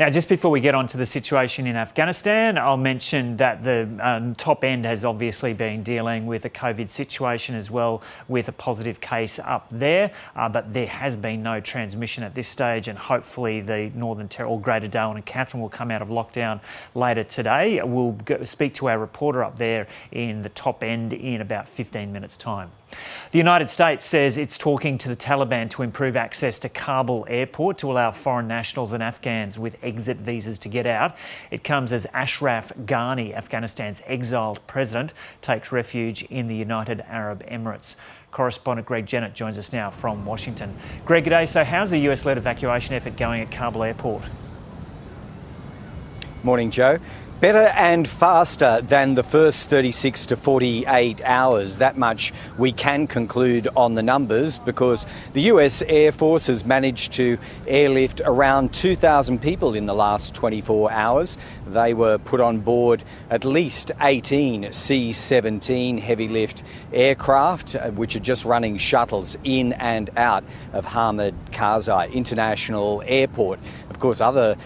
Now, just before we get on to the situation in Afghanistan, I'll mention that the top end has obviously been dealing with a COVID situation as well, with a positive case up there, but there has been no transmission at this stage, and hopefully the Northern Territory, or Greater Darwin and Katherine, will come out of lockdown later today. We'll speak to our reporter up there in the top end in about 15 minutes' time. The United States says it's talking to the Taliban to improve access to Kabul airport to allow foreign nationals and Afghans with exit visas to get out. It comes as Ashraf Ghani, Afghanistan's exiled president, takes refuge in the United Arab Emirates. Correspondent Greg Jennett joins us now from Washington. Greg, g'day. So how's the US-led evacuation effort going at Kabul airport? Morning, Joe. Better and faster than the first 36 to 48 hours. That much we can conclude on the numbers, because the US Air Force has managed to airlift around 2,000 people in the last 24 hours. They were put on board at least 18 C-17 heavy lift aircraft, which are just running shuttles in and out of Hamid Karzai International Airport. Of course, other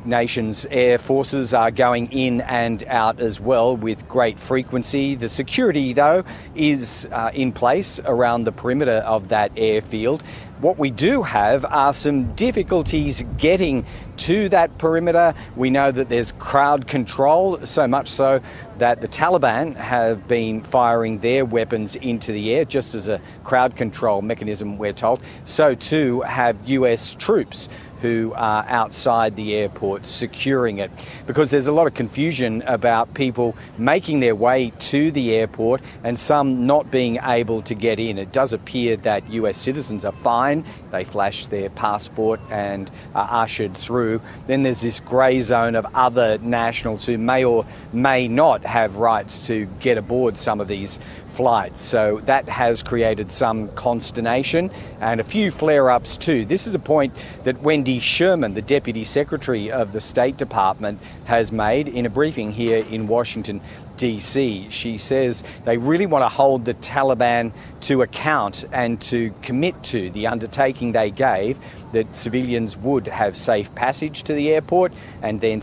nations' air forces are going in and out as well with great frequency. The security, though, is in place around the perimeter of that airfield. What we do have are some difficulties getting to that perimeter. We know that there's crowd control, so much so that the Taliban have been firing their weapons into the air, just as a crowd control mechanism, we're told. So too have US troops who are outside the airport securing it, because there's a lot of confusion about people making their way to the airport and some not being able to get in. It does appear that US citizens are fine. They flash their passport and are ushered through. Then there's this grey zone of other nationals who may or may not have rights to get aboard some of these flights. So that has created some consternation and a few flare-ups too. This is a point that Wendy Sherman, the Deputy Secretary of the State Department, has made in a briefing here in Washington, DC. She says they really want to hold the Taliban to account and to commit to the undertaking they gave that civilians would have safe passage to the airport and then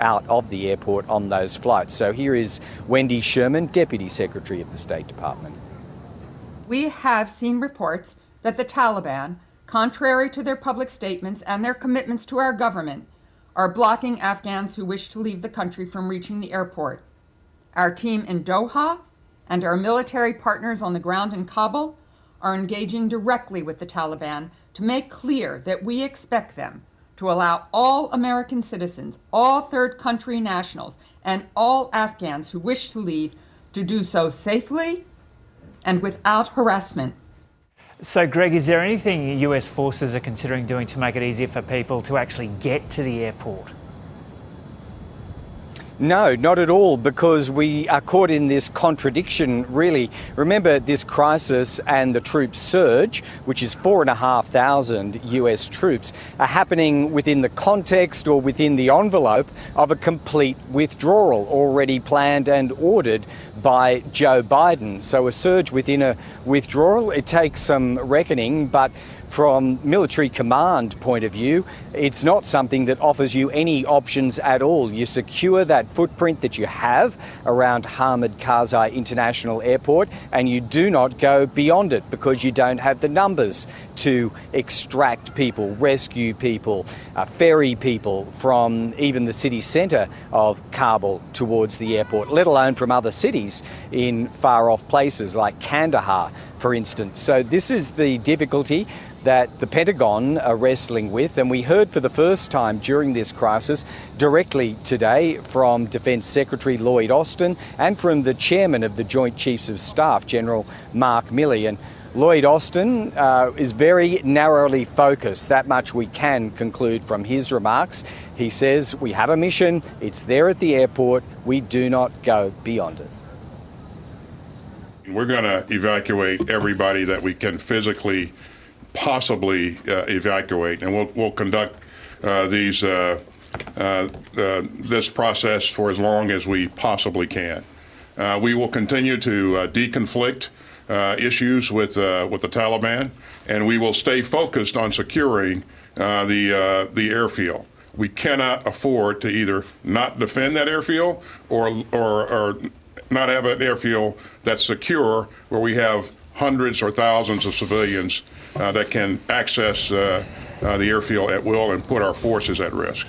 out of the airport on those flights. So here is Wendy Sherman, Deputy Secretary of the State Department. We have seen reports that the Taliban, contrary to their public statements and their commitments to our government, are blocking Afghans who wish to leave the country from reaching the airport. Our team in Doha and our military partners on the ground in Kabul are engaging directly with the Taliban to make clear that we expect them to allow all American citizens, all third country nationals, and all Afghans who wish to leave to do so safely and without harassment. So, Greg, is there anything US forces are considering doing to make it easier for people to actually get to the airport? No, not at all, because we are caught in this contradiction, really. Remember, this crisis and the troop surge, which is 4,500 US troops, are happening within the context or within the envelope of a complete withdrawal already planned and ordered by Joe Biden. So a surge within a withdrawal, it takes some reckoning, but from military command point of view, it's not something that offers you any options at all. You secure that footprint that you have around Hamid Karzai International Airport, and you do not go beyond it, because you don't have the numbers to extract people, rescue people, ferry people from even the city centre of Kabul towards the airport, let alone from other cities in far-off places like Kandahar, for instance. So this is the difficulty that the Pentagon are wrestling with, and we heard for the first time during this crisis directly today from Defence Secretary Lloyd Austin and from the Chairman of the Joint Chiefs of Staff, General Mark Milley. And Lloyd Austin is very narrowly focused. That much we can conclude from his remarks. He says, we have a mission, it's there at the airport, we do not go beyond it. We're going to evacuate everybody that we can physically possibly evacuate, and we'll conduct this process for as long as we possibly can. We will continue to deconflict issues with the Taliban, and we will stay focused on securing the airfield. we cannot afford to either not defend that airfield or not have an airfield that's secure, where we have hundreds or thousands of civilians that can access the airfield at will and put our forces at risk.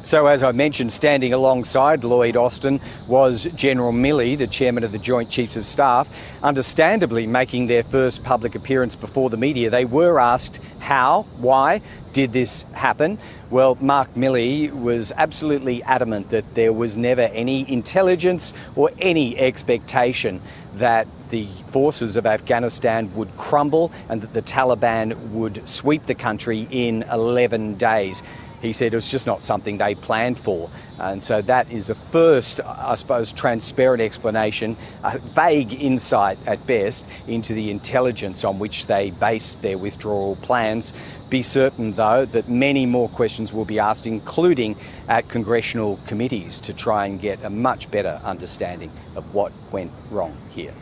So, as I mentioned, standing alongside Lloyd Austin was General Milley, the chairman of the Joint Chiefs of Staff, understandably making their first public appearance before the media. They were asked how, why did this happen? Well, Mark Milley was absolutely adamant that there was never any intelligence or any expectation that the forces of Afghanistan would crumble and that the Taliban would sweep the country in 11 days. He said it was just not something they planned for. And so that is the first, I suppose, transparent explanation, a vague insight at best into the intelligence on which they based their withdrawal plans. Be certain, though, that many more questions will be asked, including at congressional committees, to try and get a much better understanding of what went wrong here.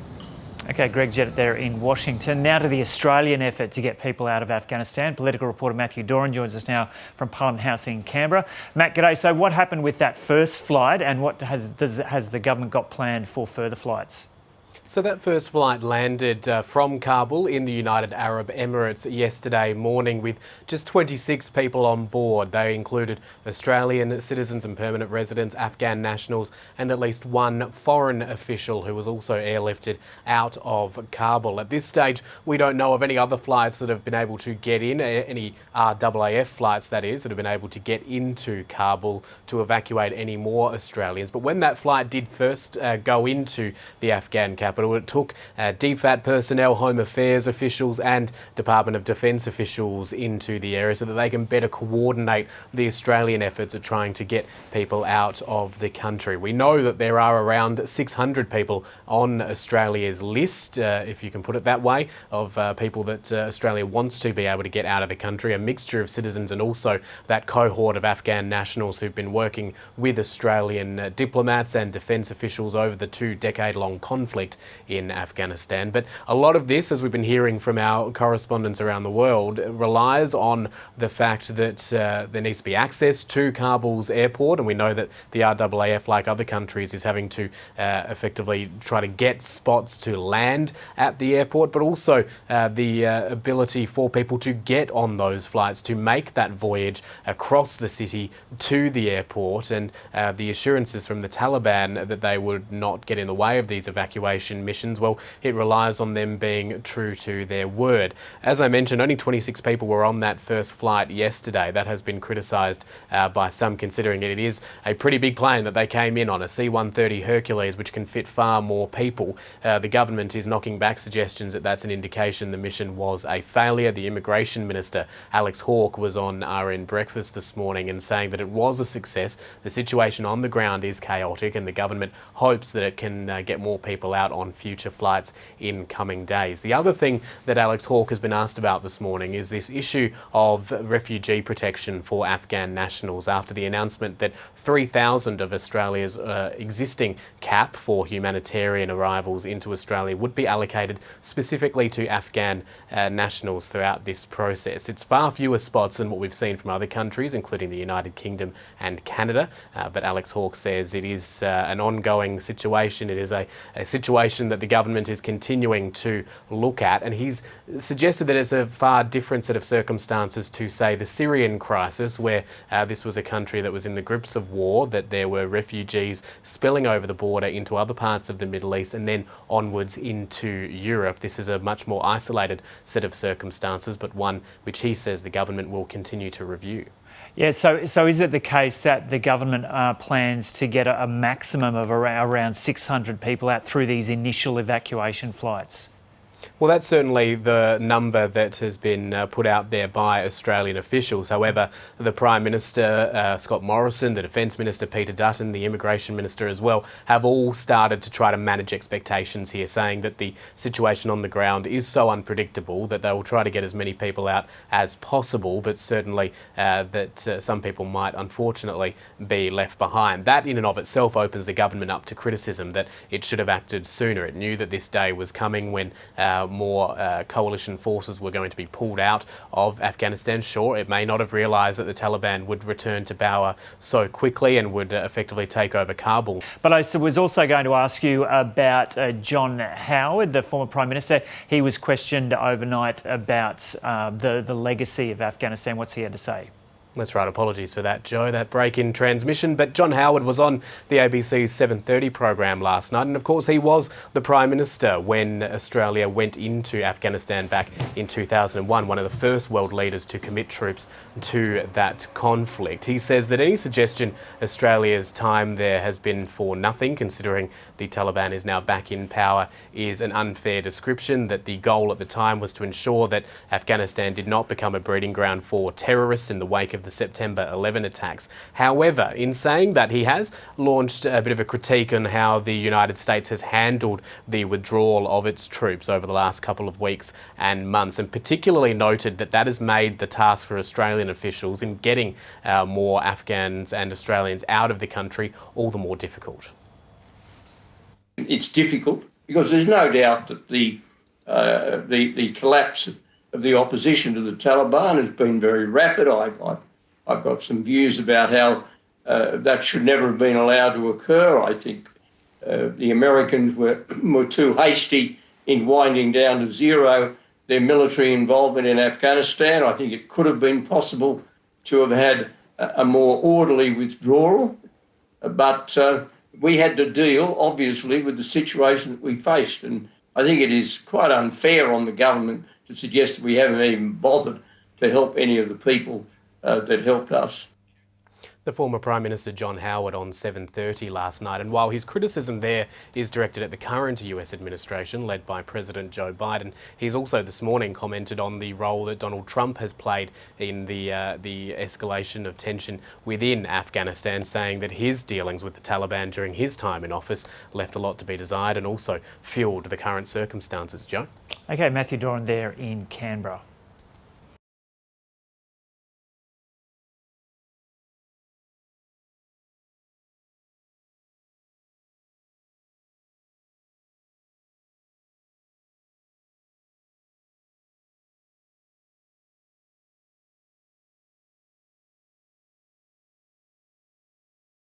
Okay, Greg Jett there in Washington. Now to the Australian effort to get people out of Afghanistan. Political reporter Matthew Doran joins us now from Parliament House in Canberra. Matt, g'day. So what happened with that first flight, and what has the government got planned for further flights? So that first flight landed from Kabul in the United Arab Emirates yesterday morning with just 26 people on board. They included Australian citizens and permanent residents, Afghan nationals, and at least one foreign official who was also airlifted out of Kabul. At this stage, we don't know of any other flights that have been able to get in, any RAAF flights, that is, that have been able to get into Kabul to evacuate any more Australians. But when that flight did first go into the Afghan capital, it took DFAT personnel, Home Affairs officials and Department of Defence officials into the area so that they can better coordinate the Australian efforts at trying to get people out of the country. We know that there are around 600 people on Australia's list, if you can put it that way, of people that Australia wants to be able to get out of the country, a mixture of citizens and also that cohort of Afghan nationals who've been working with Australian diplomats and defence officials over the 2-decade-long conflict in Afghanistan. But a lot of this, as we've been hearing from our correspondents around the world, relies on the fact that there needs to be access to Kabul's airport, and we know that the RAAF, like other countries, is having to effectively try to get spots to land at the airport, but also the ability for people to get on those flights, to make that voyage across the city to the airport, and the assurances from the Taliban that they would not get in the way of these evacuation missions, well, it relies on them being true to their word. As I mentioned, only 26 people were on that first flight yesterday. That has been criticised by some, considering it is a pretty big plane that they came in on, a C-130 Hercules, which can fit far more people. The government is knocking back suggestions that that's an indication the mission was a failure. The Immigration Minister, Alex Hawke, was on RN Breakfast this morning and saying that it was a success. The situation on the ground is chaotic and the government hopes that it can get more people out on future flights in coming days. The other thing that Alex Hawke has been asked about this morning is this issue of refugee protection for Afghan nationals after the announcement that 3,000 of Australia's existing cap for humanitarian arrivals into Australia would be allocated specifically to Afghan nationals throughout this process. It's far fewer spots than what we've seen from other countries, including the United Kingdom and Canada, but Alex Hawke says it is an ongoing situation. It is a situation that the government is continuing to look at, and he's suggested that it's a far different set of circumstances to, say, the Syrian crisis, where this was a country that was in the grips of war, that there were refugees spilling over the border into other parts of the Middle East and then onwards into Europe. This is a much more isolated set of circumstances, but one which he says the government will continue to review. Yeah, so is it the case that the government plans to get a maximum of around 600 people out through these initial evacuation flights? Well, that's certainly the number that has been put out there by Australian officials. However, the Prime Minister, Scott Morrison, the Defence Minister, Peter Dutton, the Immigration Minister as well, have all started to try to manage expectations here, saying that the situation on the ground is so unpredictable that they will try to get as many people out as possible, but certainly that some people might unfortunately be left behind. That in and of itself opens the government up to criticism that it should have acted sooner. It knew that this day was coming when more coalition forces were going to be pulled out of Afghanistan. Sure, it may not have realised that the Taliban would return to power so quickly and would effectively take over Kabul. But I was also going to ask you about John Howard, the former Prime Minister. He was questioned overnight about the legacy of Afghanistan. What's he had to say? That's right, apologies for that, Joe, that break in transmission. But John Howard was on the ABC's 7:30 program last night, and of course he was the Prime Minister when Australia went into Afghanistan back in 2001, one of the first world leaders to commit troops to that conflict. He says that any suggestion Australia's time there has been for nothing, considering the Taliban is now back in power, is an unfair description, that the goal at the time was to ensure that Afghanistan did not become a breeding ground for terrorists in the wake of the September 11 attacks. However, in saying that, he has launched a bit of a critique on how the United States has handled the withdrawal of its troops over the last couple of weeks and months, and particularly noted that that has made the task for Australian officials in getting more Afghans and Australians out of the country all the more difficult. It's difficult because there's no doubt that the collapse of the opposition to the Taliban has been very rapid. I've got some views about how that should never have been allowed to occur. I think the Americans were too hasty in winding down to zero their military involvement in Afghanistan. I think it could have been possible to have had a more orderly withdrawal, but we had to deal, obviously, with the situation that we faced. And I think it is quite unfair on the government to suggest that we haven't even bothered to help any of the people that helped us. The former Prime Minister John Howard on 7:30 last night, and while his criticism there is directed at the current US administration led by President Joe Biden, he's also this morning commented on the role that Donald Trump has played in the escalation of tension within Afghanistan, saying that his dealings with the Taliban during his time in office left a lot to be desired and also fuelled the current circumstances. Joe? Okay, Matthew Doran there in Canberra.